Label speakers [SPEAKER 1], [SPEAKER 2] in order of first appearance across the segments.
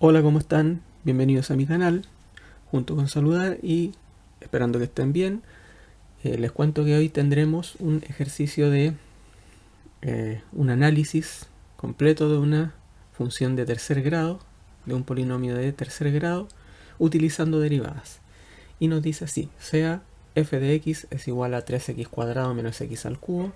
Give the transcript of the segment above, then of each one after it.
[SPEAKER 1] Hola, ¿cómo están? Bienvenidos a mi canal, junto con saludar y esperando que estén bien. Les cuento que hoy tendremos un ejercicio de un análisis completo de una función de tercer grado, de un polinomio de tercer grado, utilizando derivadas. Y nos dice así: sea f de x es igual a 3x cuadrado menos x al cubo,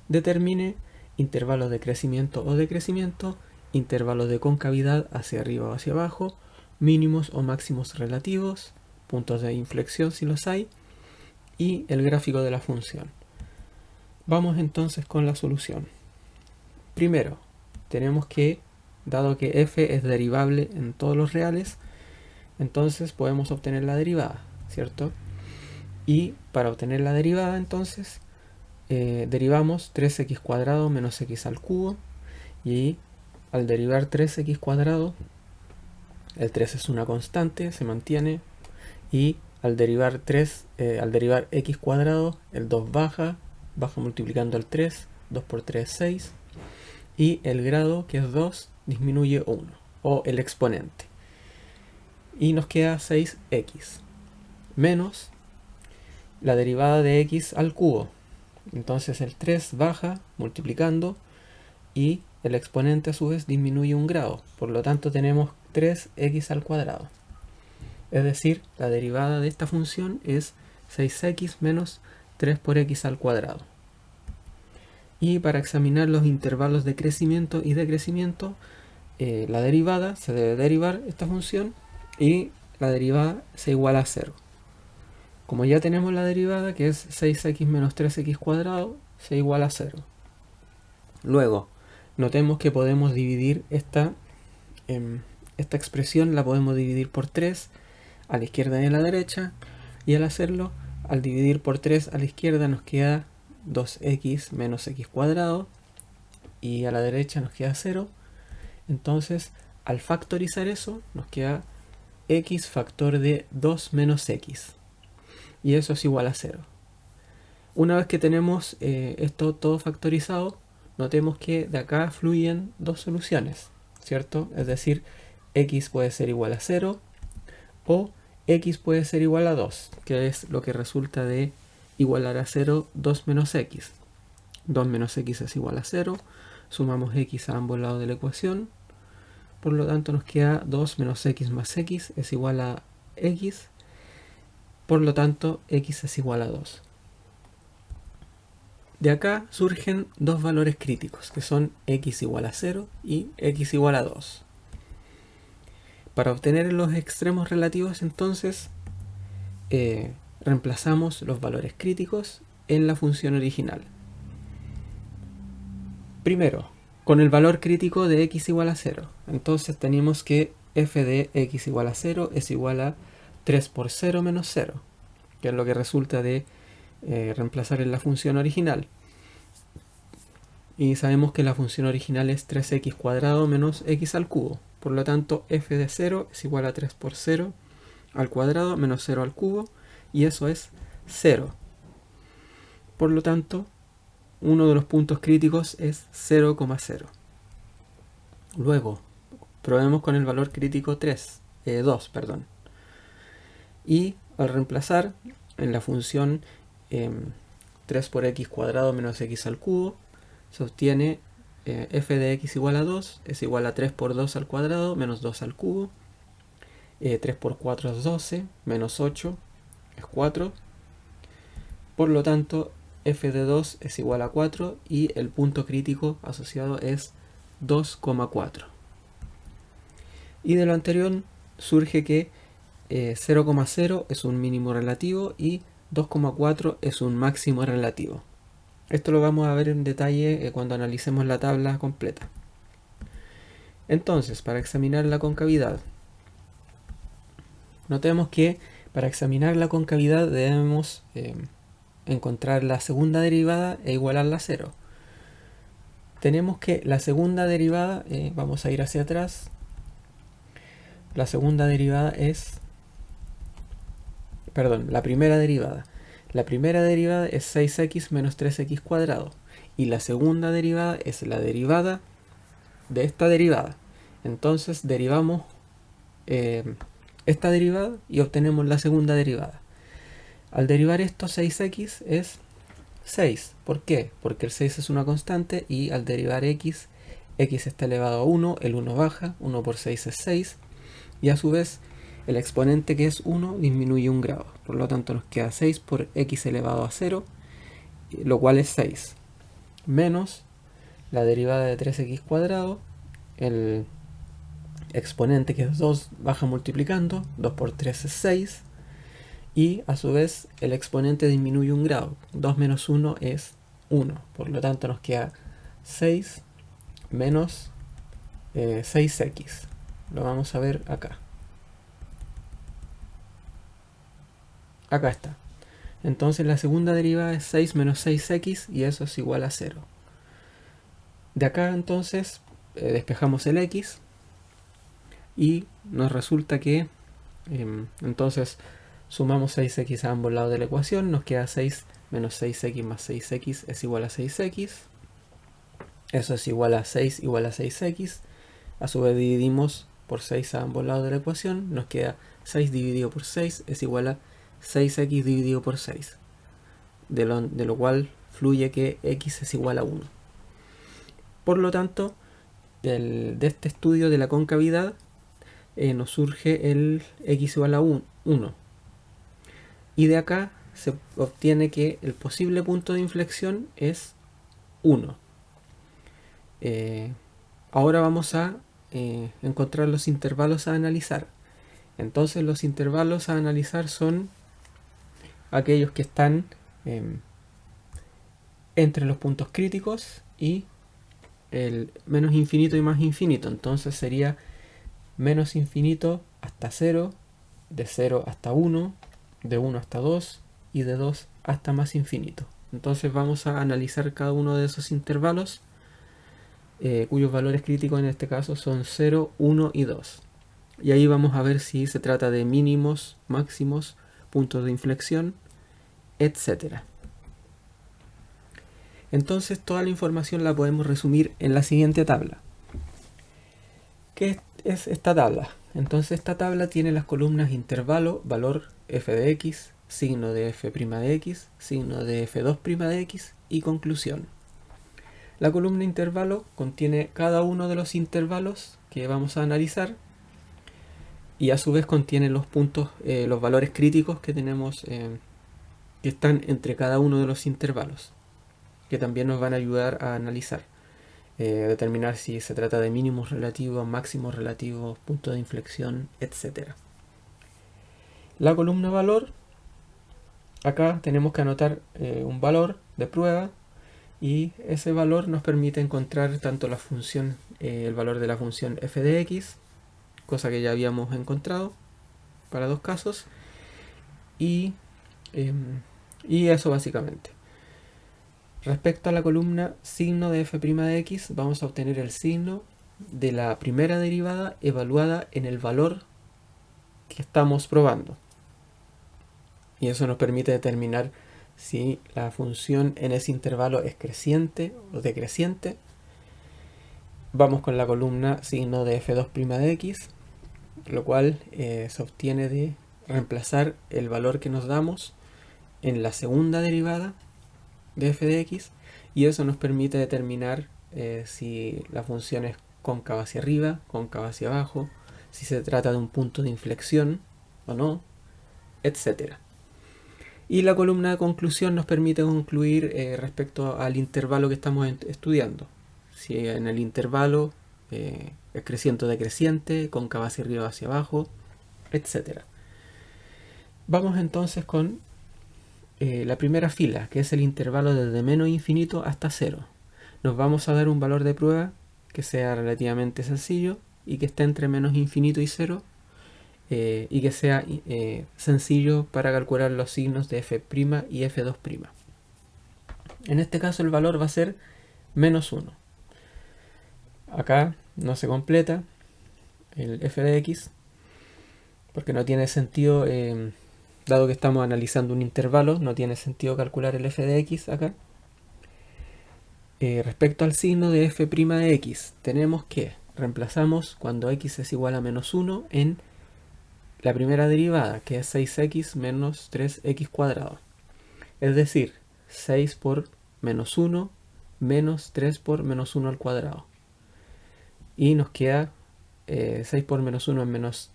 [SPEAKER 1] determine intervalos de crecimiento o decrecimiento, intervalos de concavidad hacia arriba o hacia abajo, mínimos o máximos relativos, puntos de inflexión si los hay, y el gráfico de la función. Vamos entonces con la solución. Primero, tenemos que, dado que f es derivable en todos los reales, entonces podemos obtener la derivada, ¿cierto? Y para obtener la derivada, entonces, derivamos 3x cuadrado menos x al cubo, y al derivar 3x cuadrado, el 3 es una constante, se mantiene, y al derivar x cuadrado, el 2 baja multiplicando el 3, 2 por 3 es 6, y el grado, que es 2, disminuye 1, o el exponente. Y nos queda 6x, menos la derivada de x al cubo. Entonces el 3 baja multiplicando, y el exponente a su vez disminuye 1 grado. Por lo tanto tenemos 3x al cuadrado. Es decir, la derivada de esta función es 6x menos 3 por x al cuadrado. Y para examinar los intervalos de crecimiento y decrecimiento, la derivada, se debe derivar esta función y la derivada se iguala a 0. Como ya tenemos la derivada, que es 6x menos 3x cuadrado, se iguala a 0. Luego, notemos que podemos dividir esta expresión, la podemos dividir por 3 a la izquierda y a la derecha, y al hacerlo, al dividir por 3 a la izquierda nos queda 2x menos x cuadrado, y a la derecha nos queda 0. Entonces, al factorizar eso, nos queda x factor de 2 menos x, y eso es igual a 0. Una vez que tenemos esto todo factorizado, notemos que de acá fluyen dos soluciones, ¿cierto? Es decir, x puede ser igual a 0 o x puede ser igual a 2, que es lo que resulta de igualar a 0 2 menos x. 2 menos x es igual a 0, sumamos x a ambos lados de la ecuación, por lo tanto nos queda 2 menos x más x es igual a x, por lo tanto x es igual a 2. De acá surgen dos valores críticos, que son x igual a 0 y x igual a 2. Para obtener los extremos relativos, entonces, reemplazamos los valores críticos en la función original. Primero, con el valor crítico de x igual a 0. Entonces tenemos que f de x igual a 0 es igual a 3 por 0 menos 0, que es lo que resulta de reemplazar en la función original. Y sabemos que la función original es 3x cuadrado menos x al cubo. Por lo tanto, f de 0 es igual a 3 por 0 al cuadrado menos 0 al cubo, y eso es 0. Por lo tanto, uno de los puntos críticos es 0,0. Luego, probemos con el valor crítico 2. Y al reemplazar en la función 3 por x cuadrado menos x al cubo, se obtiene f de x igual a 2 es igual a 3 por 2 al cuadrado menos 2 al cubo. 3 por 4 es 12, menos 8 es 4. Por lo tanto, f de 2 es igual a 4 y el punto crítico asociado es 2,4. Y de lo anterior surge que 0,0 es un mínimo relativo y 2,4 es un máximo relativo. Esto lo vamos a ver en detalle cuando analicemos la tabla completa. Entonces, para examinar la concavidad, notemos que para examinar la concavidad debemos encontrar la segunda derivada e igualarla a 0. Tenemos que la segunda derivada, vamos a ir hacia atrás, la segunda derivada es, la primera derivada. La primera derivada es 6x menos 3x cuadrado, y la segunda derivada es la derivada de esta derivada. Entonces derivamos esta derivada y obtenemos la segunda derivada. Al derivar esto, 6x es 6. ¿Por qué? Porque el 6 es una constante y al derivar x está elevado a 1, el 1 baja, 1 por 6 es 6, y a su vez el exponente, que es 1, disminuye un grado. Por lo tanto nos queda 6 por x elevado a 0, lo cual es 6, menos la derivada de 3x cuadrado, el exponente, que es 2, baja multiplicando, 2 por 3 es 6, y a su vez el exponente disminuye un grado, 2 menos 1 es 1, por lo tanto nos queda 6 menos 6x. Lo vamos a ver acá. Acá está. Entonces la segunda derivada es 6 menos 6x y eso es igual a 0. De acá entonces despejamos el x y nos resulta que entonces sumamos 6x a ambos lados de la ecuación, nos queda 6 menos 6x más 6x es igual a 6x. Eso es igual a 6 igual a 6x. A su vez dividimos por 6 a ambos lados de la ecuación, nos queda 6 dividido por 6 es igual a 6x dividido por 6, de lo cual fluye que x es igual a 1. Por lo tanto, de este estudio de la concavidad nos surge el x igual a 1. Y de acá se obtiene que el posible punto de inflexión es 1. Ahora vamos a encontrar los intervalos a analizar. Entonces los intervalos a analizar son aquellos que están entre los puntos críticos y el menos infinito y más infinito. Entonces sería menos infinito hasta 0, de 0 hasta 1, de 1 hasta 2 y de 2 hasta más infinito. Entonces vamos a analizar cada uno de esos intervalos, cuyos valores críticos en este caso son 0, 1 y 2. Y ahí vamos a ver si se trata de mínimos, máximos, puntos de inflexión, etc. Entonces toda la información la podemos resumir en la siguiente tabla. ¿Qué es esta tabla? Entonces esta tabla tiene las columnas intervalo, valor f de x, signo de f' de x, signo de f2' de x y conclusión. La columna intervalo contiene cada uno de los intervalos que vamos a analizar y a su vez contiene los puntos, los valores críticos que tenemos, que están entre cada uno de los intervalos, que también nos van a ayudar a analizar, determinar si se trata de mínimos relativos, máximos relativos, punto de inflexión, etc. La columna valor, acá tenemos que anotar un valor de prueba y ese valor nos permite encontrar tanto la función, el valor de la función f de x, cosa que ya habíamos encontrado para dos casos, y eso básicamente. Respecto a la columna signo de f' de x, vamos a obtener el signo de la primera derivada evaluada en el valor que estamos probando. Y eso nos permite determinar si la función en ese intervalo es creciente o decreciente. Vamos con la columna signo de f2' de x, lo cual se obtiene de reemplazar el valor que nos damos en la segunda derivada de f de x, y eso nos permite determinar si la función es cóncava hacia arriba, cóncava hacia abajo, si se trata de un punto de inflexión o no, etc. Y la columna de conclusión nos permite concluir respecto al intervalo que estamos estudiando. Si en el intervalo es creciente o decreciente, cóncava hacia arriba o hacia abajo, etc. Vamos entonces con la primera fila, que es el intervalo desde menos infinito hasta 0. Nos vamos a dar un valor de prueba que sea relativamente sencillo y que esté entre menos infinito y 0, y que sea sencillo para calcular los signos de f' y f2'. En este caso el valor va a ser menos 1. Acá no se completa el f de x porque no tiene sentido, dado que estamos analizando un intervalo, no tiene sentido calcular el f de x acá. Respecto al signo de f' de x, tenemos que reemplazamos cuando x es igual a menos 1 en la primera derivada, que es 6x menos 3x cuadrado. Es decir, 6 por menos 1 menos 3 por menos 1 al cuadrado. Y nos queda 6 por menos 1 es menos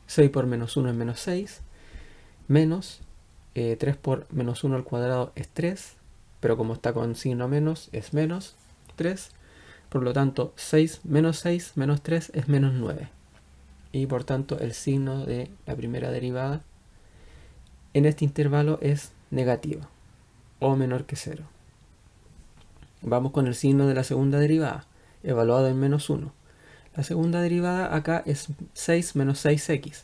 [SPEAKER 1] 6 por menos 1 es menos 6, menos 3 por menos 1 al cuadrado es 3, pero como está con signo menos es menos 3, por lo tanto 6 menos 3 es menos 9. Y por tanto el signo de la primera derivada en este intervalo es negativa o menor que 0. Vamos con el signo de la segunda derivada, evaluado en menos 1. La segunda derivada acá es 6 menos 6x.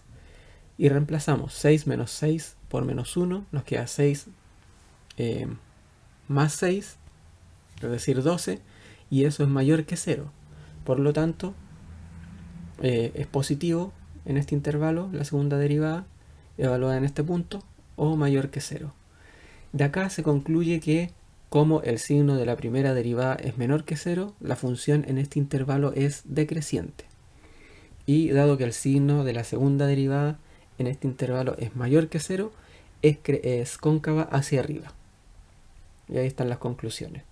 [SPEAKER 1] Y reemplazamos 6 menos 6 por menos 1. Nos queda 6 más 6, es decir 12. Y eso es mayor que 0. Por lo tanto, es positivo en este intervalo la segunda derivada evaluada en este punto o mayor que 0. De acá se concluye que como el signo de la primera derivada es menor que 0, la función en este intervalo es decreciente. Y dado que el signo de la segunda derivada en este intervalo es mayor que 0, es cóncava hacia arriba. Y ahí están las conclusiones.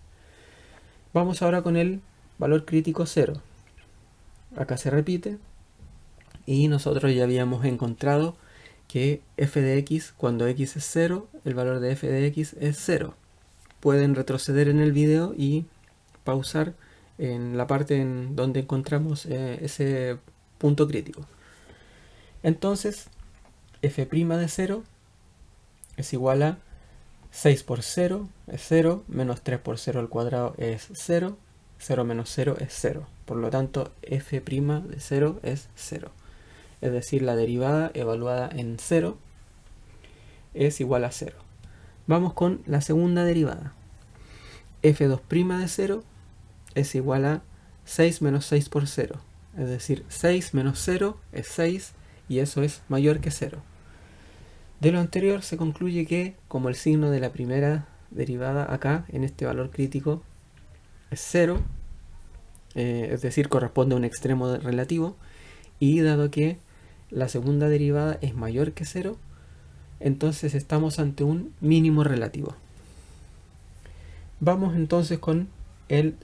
[SPEAKER 1] Vamos ahora con el valor crítico 0. Acá se repite. Y nosotros ya habíamos encontrado que f de x, cuando x es 0, el valor de f de x es 0. Pueden retroceder en el video y pausar en la parte en donde encontramos ese punto crítico. Entonces, f' de 0 es igual a 6 por 0 es 0, menos 3 por 0 al cuadrado es 0, 0 menos 0 es 0. Por lo tanto, f' de 0 es 0. Es decir, la derivada evaluada en 0 es igual a 0. Vamos con la segunda derivada. f2' de 0 es igual a 6 menos 6 por 0. Es decir, 6 menos 0 es 6 y eso es mayor que 0. De lo anterior se concluye que, como el signo de la primera derivada acá, en este valor crítico, es 0, es decir, corresponde a un extremo relativo, y dado que la segunda derivada es mayor que 0, entonces estamos ante un mínimo relativo. Vamos entonces con el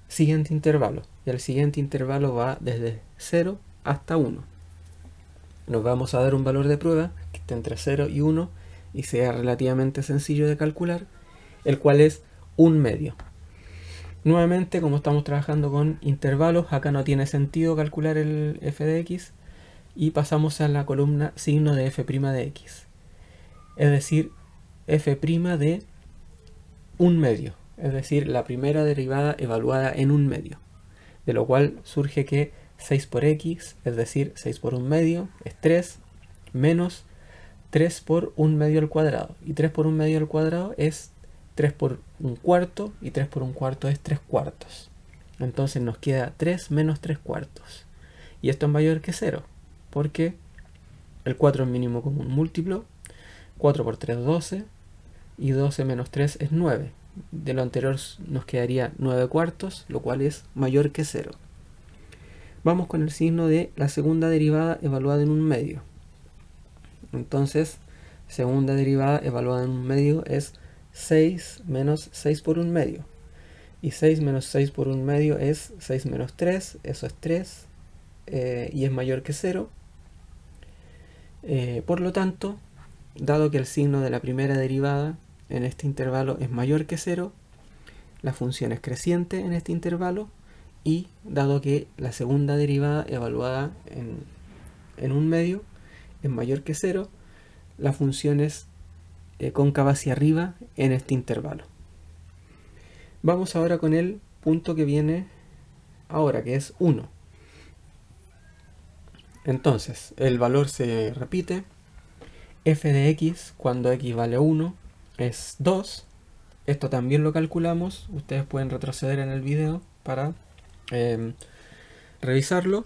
[SPEAKER 1] siguiente intervalo. Y el siguiente intervalo va desde 0 hasta 1. Nos vamos a dar un valor de prueba que esté entre 0 y 1 y sea relativamente sencillo de calcular, el cual es 1 medio. Nuevamente, como estamos trabajando con intervalos, acá no tiene sentido calcular el f de x y pasamos a la columna signo de f' de x. Es decir, f' de 1 medio. Es decir, la primera derivada evaluada en 1 medio. De lo cual surge que 6 por x, es decir, 6 por 1 medio, es 3, menos 3 por 1 medio al cuadrado. Y 3 por 1 medio al cuadrado es 3 por 1 cuarto, y 3 por 1 cuarto es 3 cuartos. Entonces nos queda 3 menos 3 cuartos. Y esto es mayor que 0, porque el 4 es mínimo común múltiplo, 4 por 3 12, y 12 menos 3 es 9. De lo anterior nos quedaría 9 cuartos, lo cual es mayor que 0. Vamos con el signo de la segunda derivada evaluada en 1 medio. Entonces, segunda derivada evaluada en 1 medio es 6 menos 6 por 1 medio. Y 6 menos 6 por 1 medio es 6 menos 3, eso es 3, y es mayor que 0. Por lo tanto, dado que el signo de la primera derivada en este intervalo es mayor que 0, la función es creciente en este intervalo, y dado que la segunda derivada evaluada en 1 medio es mayor que 0, la función es cóncava hacia arriba en este intervalo. Vamos ahora con el punto que viene ahora, que es 1. Entonces, el valor se repite. F de x, cuando x vale 1, es 2. Esto también lo calculamos. Ustedes pueden retroceder en el video para revisarlo.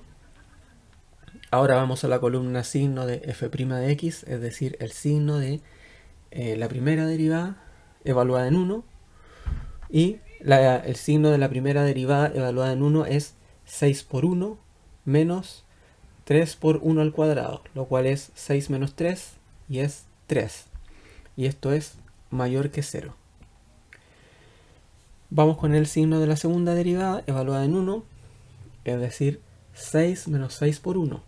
[SPEAKER 1] Ahora vamos a la columna signo de f' de x, es decir, el signo de la primera derivada evaluada en 1. Y el signo de la primera derivada evaluada en 1 es 6 por 1 menos 3 por 1 al cuadrado, lo cual es 6 menos 3 y es 3. Y esto es mayor que 0. Vamos con el signo de la segunda derivada evaluada en 1, es decir, 6 menos 6 por 1.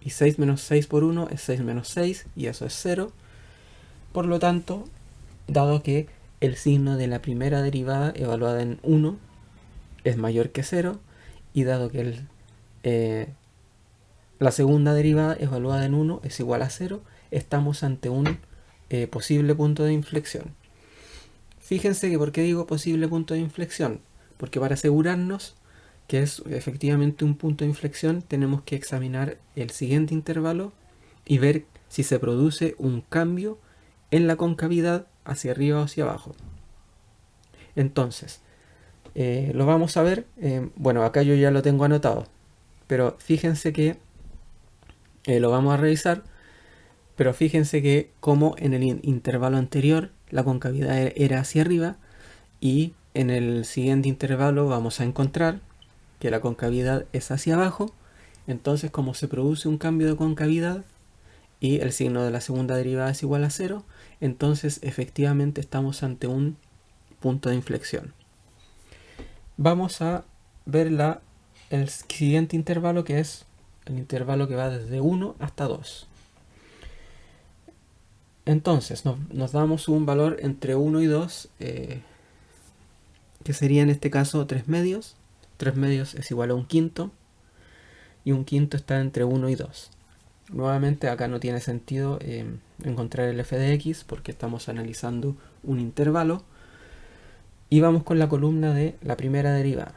[SPEAKER 1] Y 6 menos 6 por 1 es 6 menos 6 y eso es 0. Por lo tanto, dado que el signo de la primera derivada evaluada en 1 es mayor que 0, y dado que la segunda derivada evaluada en 1 es igual a 0, estamos ante un posible punto de inflexión. Fíjense que ¿por qué digo posible punto de inflexión? Porque para asegurarnos que es efectivamente un punto de inflexión, tenemos que examinar el siguiente intervalo y ver si se produce un cambio en la concavidad hacia arriba o hacia abajo. Entonces, lo vamos a ver. Bueno, acá yo ya lo tengo anotado, pero fíjense que lo vamos a revisar. Pero fíjense que como en el intervalo anterior la concavidad era hacia arriba, y en el siguiente intervalo vamos a encontrar que la concavidad es hacia abajo. Entonces, como se produce un cambio de concavidad y el signo de la segunda derivada es igual a 0, entonces efectivamente estamos ante un punto de inflexión. Vamos a ver el siguiente intervalo, que es el intervalo que va desde 1 hasta 2. Entonces nos damos un valor entre 1 y 2, que sería en este caso 3 medios. 3 medios es igual a un quinto, y un quinto está entre 1 y 2. Nuevamente acá no tiene sentido encontrar el f de x porque estamos analizando un intervalo. Y vamos con la columna de la primera derivada.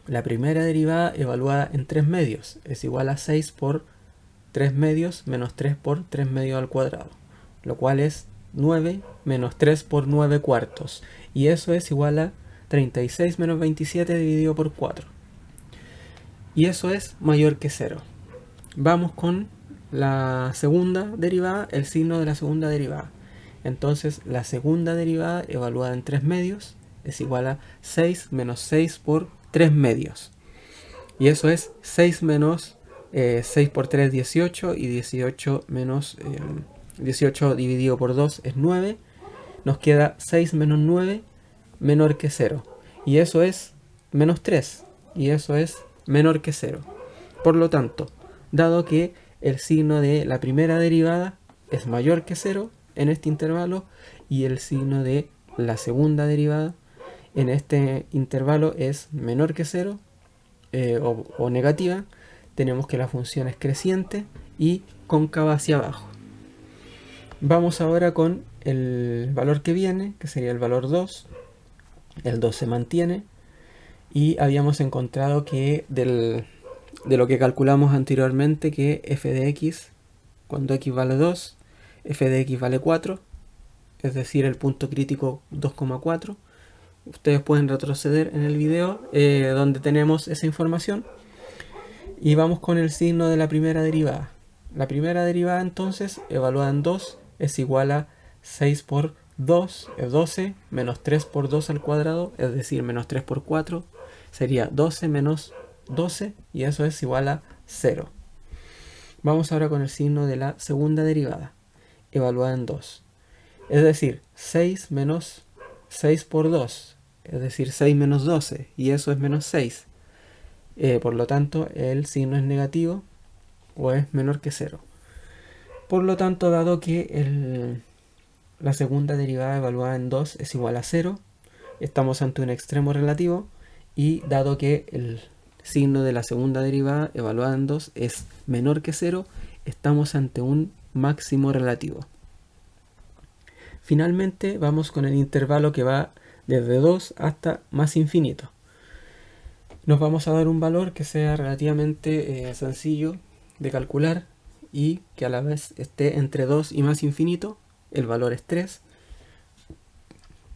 [SPEAKER 1] La primera derivada evaluada en 3 medios es igual a 6 por 3 medios menos 3 por 3 medios al cuadrado, lo cual es 9 menos 3 por 9 cuartos. Y eso es igual a 36 menos 27 dividido por 4. Y eso es mayor que 0. Vamos con la segunda derivada, el signo de la segunda derivada. Entonces la segunda derivada evaluada en 3 medios es igual a 6 menos 6 por 3 medios. Y eso es 6 menos 6 por 3, 18, y 18 menos 18 dividido por 2 es 9. Nos queda 6 menos 9 menor que 0. Y eso es menos 3. Y eso es menor que 0. Por lo tanto, dado que el signo de la primera derivada es mayor que 0 en este intervalo, y el signo de la segunda derivada en este intervalo es menor que 0 o negativa, tenemos que la función es creciente y cóncava hacia abajo. Vamos ahora con el valor que viene, que sería el valor 2. El 2 se mantiene, y habíamos encontrado que de lo que calculamos anteriormente, que f de x, cuando x vale 2, f de x vale 4, es decir, el punto crítico 2,4. Ustedes pueden retroceder en el video donde tenemos esa información. Y vamos con el signo de la primera derivada. La primera derivada entonces, evaluada en 2, es igual a 6 por 2, es 12, menos 3 por 2 al cuadrado, es decir, menos 3 por 4, sería 12 menos 12, y eso es igual a 0. Vamos ahora con el signo de la segunda derivada, evaluada en 2. Es decir, 6 menos 6 por 2, es decir, 6 menos 12, y eso es menos 6. Por lo tanto, el signo es negativo o es menor que 0. Por lo tanto, dado que la segunda derivada evaluada en 2 es igual a 0, estamos ante un extremo relativo, y dado que el signo de la segunda derivada evaluada en 2 es menor que 0, estamos ante un máximo relativo. Finalmente vamos con el intervalo que va desde 2 hasta más infinito. Nos vamos a dar un valor que sea relativamente sencillo de calcular y que a la vez esté entre 2 y más infinito. El valor es 3.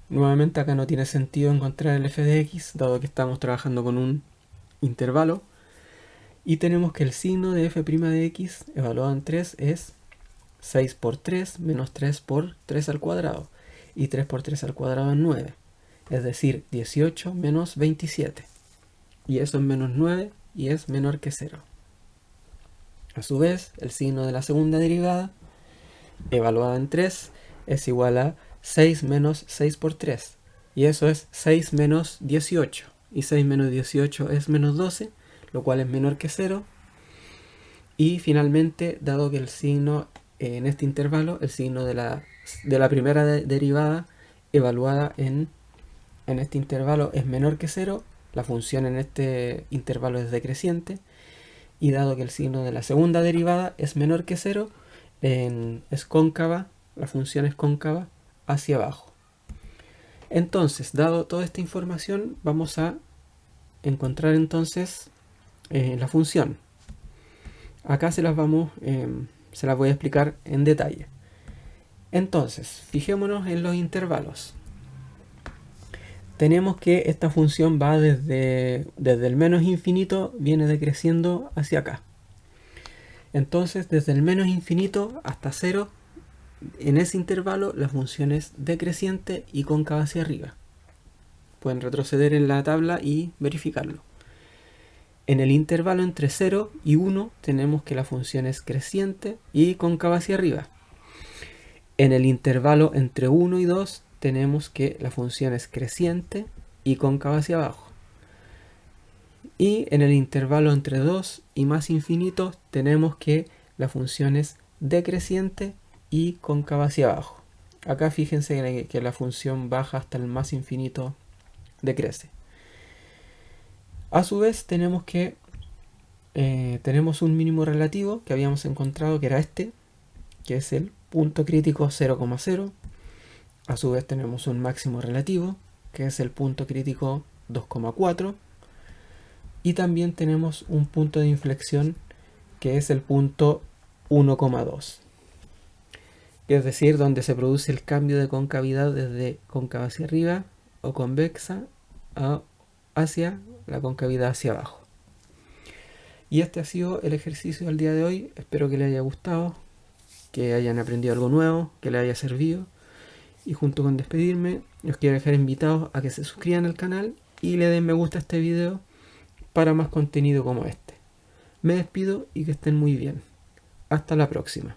[SPEAKER 1] Nuevamente acá no tiene sentido encontrar el f de x, dado que estamos trabajando con un intervalo. Y tenemos que el signo de f' de x evaluado en 3 es 6 por 3 menos 3 por 3 al cuadrado. Y 3 por 3 al cuadrado es 9. Es decir, 18 menos 27. Y eso es menos 9 y es menor que 0. A su vez, el signo de la segunda derivada, evaluada en 3, es igual a 6 menos 6 por 3. Y eso es 6 menos 18. Y 6 menos 18 es menos 12, lo cual es menor que 0. Y finalmente, dado que el signo en este intervalo, el signo de la primera derivada evaluada en este intervalo es menor que 0, la función en este intervalo es decreciente. Y dado que el signo de la segunda derivada es menor que 0, es cóncava, la función es cóncava hacia abajo. Entonces, dado toda esta información, vamos a encontrar entonces la función. Acá se las voy a explicar en detalle. Entonces, fijémonos en los intervalos. Tenemos que esta función va desde el menos infinito, viene decreciendo hacia acá. Entonces, desde el menos infinito hasta 0, en ese intervalo la función es decreciente y cóncava hacia arriba. Pueden retroceder en la tabla y verificarlo. En el intervalo entre 0 y 1 tenemos que la función es creciente y cóncava hacia arriba. En el intervalo entre 1 y 2 tenemos que la función es creciente y cóncava hacia abajo. Y en el intervalo entre 2 y más infinito tenemos que la función es decreciente y cóncava hacia abajo. Acá fíjense que la función baja hasta el más infinito decrece. A su vez tenemos un mínimo relativo que habíamos encontrado, que era este, que es el punto crítico 0,0. A su vez tenemos un máximo relativo, que es el punto crítico 2,4. Y también tenemos un punto de inflexión, que es el punto 1,2. Es decir, donde se produce el cambio de concavidad desde cóncava hacia arriba o convexa hacia la concavidad hacia abajo. Y este ha sido el ejercicio del día de hoy. Espero que les haya gustado, que hayan aprendido algo nuevo, que les haya servido. Y junto con despedirme, los quiero dejar invitados a que se suscriban al canal y le den me gusta a este video para más contenido como este. Me despido y que estén muy bien. Hasta la próxima.